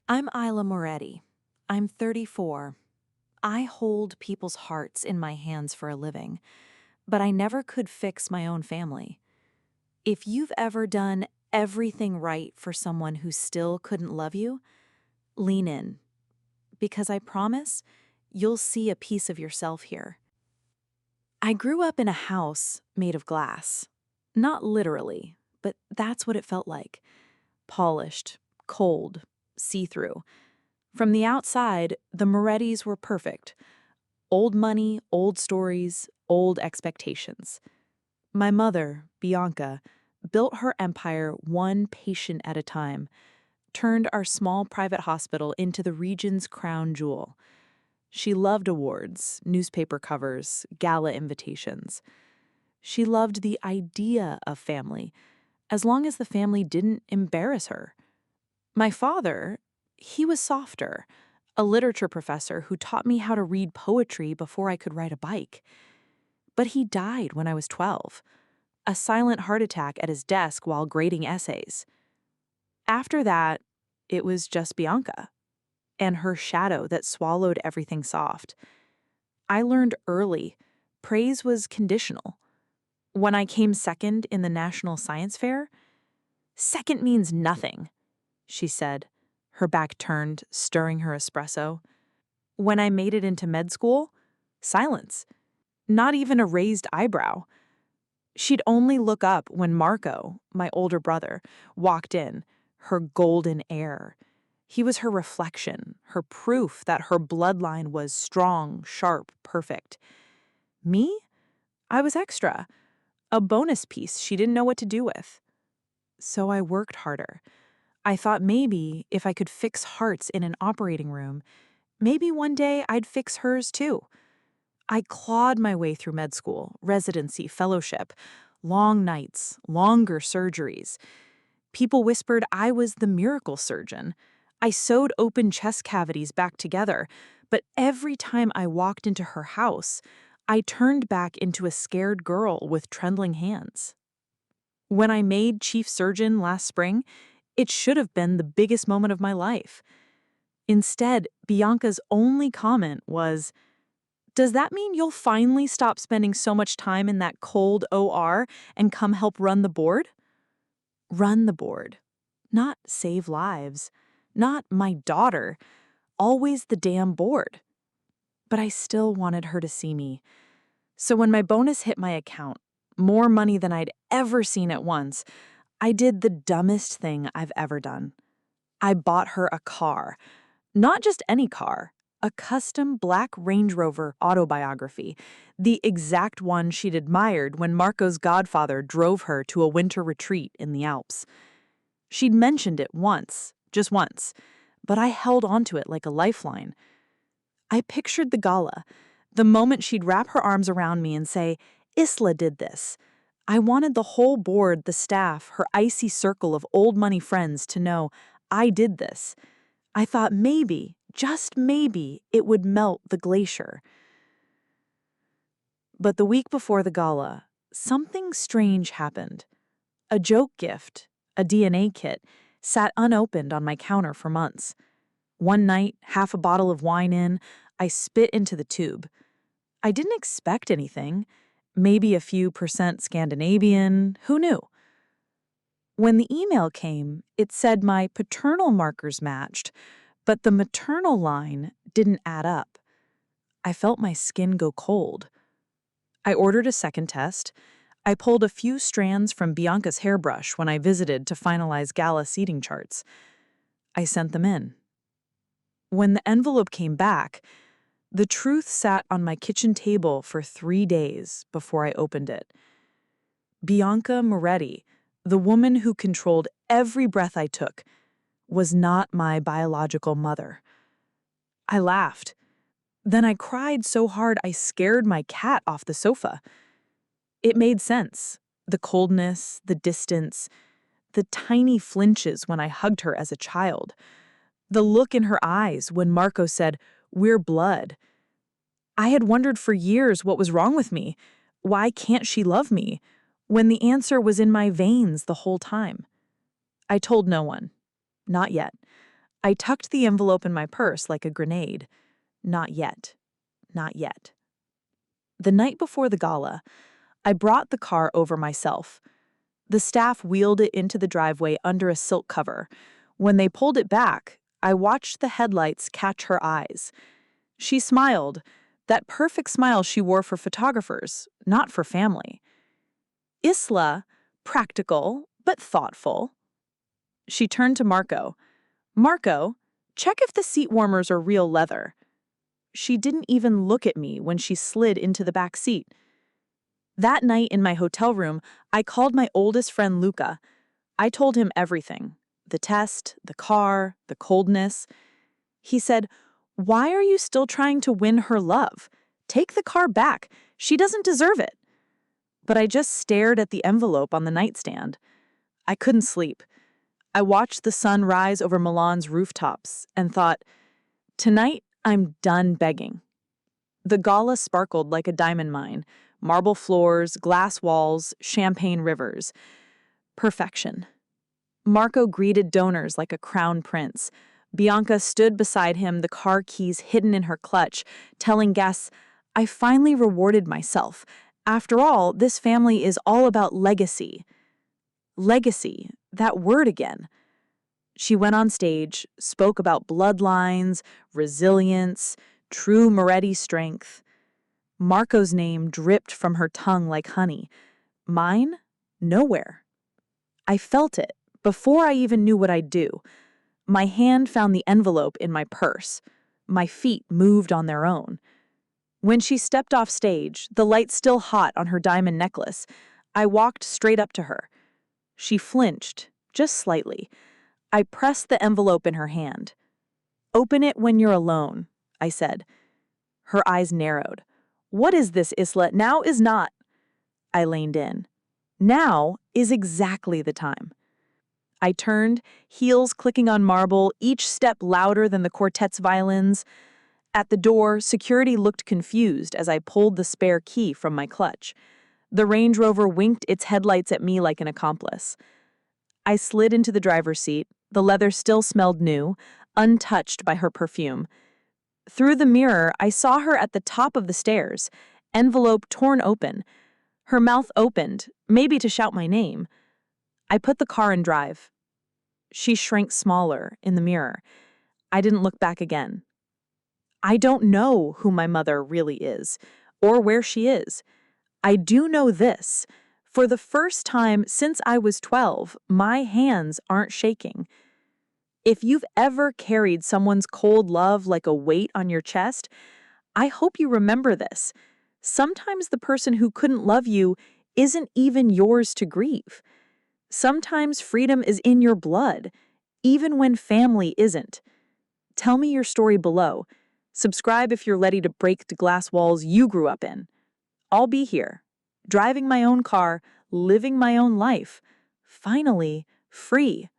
I'm Isla Moretti. I'm 34. I hold people's hearts in my hands for a living, but I never could fix my own family. If you've ever done everything right for someone who still couldn't love you, lean in, because I promise you'll see a piece of yourself here. I grew up in a house made of glass. Not literally, but that's what it felt like. Polished, cold, see-through. From the outside, the Morettis were perfect. Old money, old stories, old expectations. My mother, Bianca, built her empire one patient at a time, turned our small private hospital into the region's crown jewel. She loved awards, newspaper covers, gala invitations. She loved the idea of family, as long as the family didn't embarrass her. My father, he was softer, a literature professor who taught me how to read poetry before I could ride a bike. But he died when I was 12, a silent heart attack at his desk while grading essays. After that, it was just Bianca and her shadow that swallowed everything soft. I learned early praise was conditional. When I came second in the National Science Fair, second means nothing, she said, her back turned, stirring her espresso. When I made it into med school, silence. Not even a raised eyebrow. She'd only look up when Marco, my older brother, walked in, her golden heir. He was her reflection, her proof that her bloodline was strong, sharp, perfect. Me? I was extra, a bonus piece she didn't know what to do with. So I worked harder. I thought maybe if I could fix hearts in an operating room, maybe one day I'd fix hers too. I clawed my way through med school, residency, fellowship, long nights, longer surgeries. People whispered I was the miracle surgeon. I sewed open chest cavities back together, but every time I walked into her house, I turned back into a scared girl with trembling hands. When I made chief surgeon last spring, it should have been the biggest moment of my life. Instead, Bianca's only comment was, "Does that mean you'll finally stop spending so much time in that cold OR and come help run the board?" Run the board. Not save lives. Not my daughter. Always the damn board. But I still wanted her to see me. So when my bonus hit my account, more money than I'd ever seen at once, I did the dumbest thing I've ever done. I bought her a car. Not just any car, a custom black Range Rover autobiography, the exact one she'd admired when Marco's godfather drove her to a winter retreat in the Alps. She'd mentioned it once, just once, but I held onto it like a lifeline. I pictured the gala, the moment she'd wrap her arms around me and say, "Isla did this." I wanted the whole board, the staff, her icy circle of old money friends to know I did this. I thought maybe, just maybe, it would melt the glacier. But the week before the gala, something strange happened. A joke gift, a DNA kit, sat unopened on my counter for months. One night, half a bottle of wine in, I spit into the tube. I didn't expect anything. Maybe a few percent Scandinavian, who knew? When the email came, it said my paternal markers matched, but the maternal line didn't add up. I felt my skin go cold. I ordered a second test. I pulled a few strands from Bianca's hairbrush when I visited to finalize gala seating charts. I sent them in. When the envelope came back, the truth sat on my kitchen table for 3 days before I opened it. Bianca Moretti, the woman who controlled every breath I took, was not my biological mother. I laughed. Then I cried so hard I scared my cat off the sofa. It made sense. The coldness, the distance, the tiny flinches when I hugged her as a child, the look in her eyes when Marco said, "We're blood." I had wondered for years what was wrong with me. Why can't she love me? When the answer was in my veins the whole time. I told no one. Not yet. I tucked the envelope in my purse like a grenade. Not yet. Not yet. The night before the gala, I brought the car over myself. The staff wheeled it into the driveway under a silk cover. When they pulled it back, I watched the headlights catch her eyes. She smiled, that perfect smile she wore for photographers, not for family. Isla, practical, but thoughtful. She turned to Marco. Marco, check if the seat warmers are real leather. She didn't even look at me when she slid into the back seat. That night in my hotel room, I called my oldest friend Luca. I told him everything. The test, the car, the coldness. He said, "Why are you still trying to win her love? Take the car back. She doesn't deserve it." But I just stared at the envelope on the nightstand. I couldn't sleep. I watched the sun rise over Milan's rooftops and thought, tonight I'm done begging. The gala sparkled like a diamond mine. Marble floors, glass walls, champagne rivers. Perfection. Marco greeted donors like a crown prince. Bianca stood beside him, the car keys hidden in her clutch, telling guests, "I finally rewarded myself. After all, this family is all about legacy." Legacy, that word again. She went on stage, spoke about bloodlines, resilience, true Moretti strength. Marco's name dripped from her tongue like honey. Mine? Nowhere. I felt it before I even knew what I'd do. My hand found the envelope in my purse. My feet moved on their own. When she stepped off stage, the light still hot on her diamond necklace, I walked straight up to her. She flinched, just slightly. I pressed the envelope in her hand. "Open it when you're alone," I said. Her eyes narrowed. "What is this, Isla? Now is not." I leaned in. Now is exactly the time. I turned, heels clicking on marble, each step louder than the quartet's violins. At the door, security looked confused as I pulled the spare key from my clutch. The Range Rover winked its headlights at me like an accomplice. I slid into the driver's seat. The leather still smelled new, untouched by her perfume. Through the mirror, I saw her at the top of the stairs, envelope torn open. Her mouth opened, maybe to shout my name. I put the car in drive. She shrank smaller in the mirror. I didn't look back again. I don't know who my mother really is, or where she is. I do know this. For the first time since I was 12, my hands aren't shaking. If you've ever carried someone's cold love like a weight on your chest, I hope you remember this. Sometimes the person who couldn't love you isn't even yours to grieve. Sometimes freedom is in your blood, even when family isn't. Tell me your story below. Subscribe if you're ready to break the glass walls you grew up in. I'll be here, driving my own car, living my own life, finally free.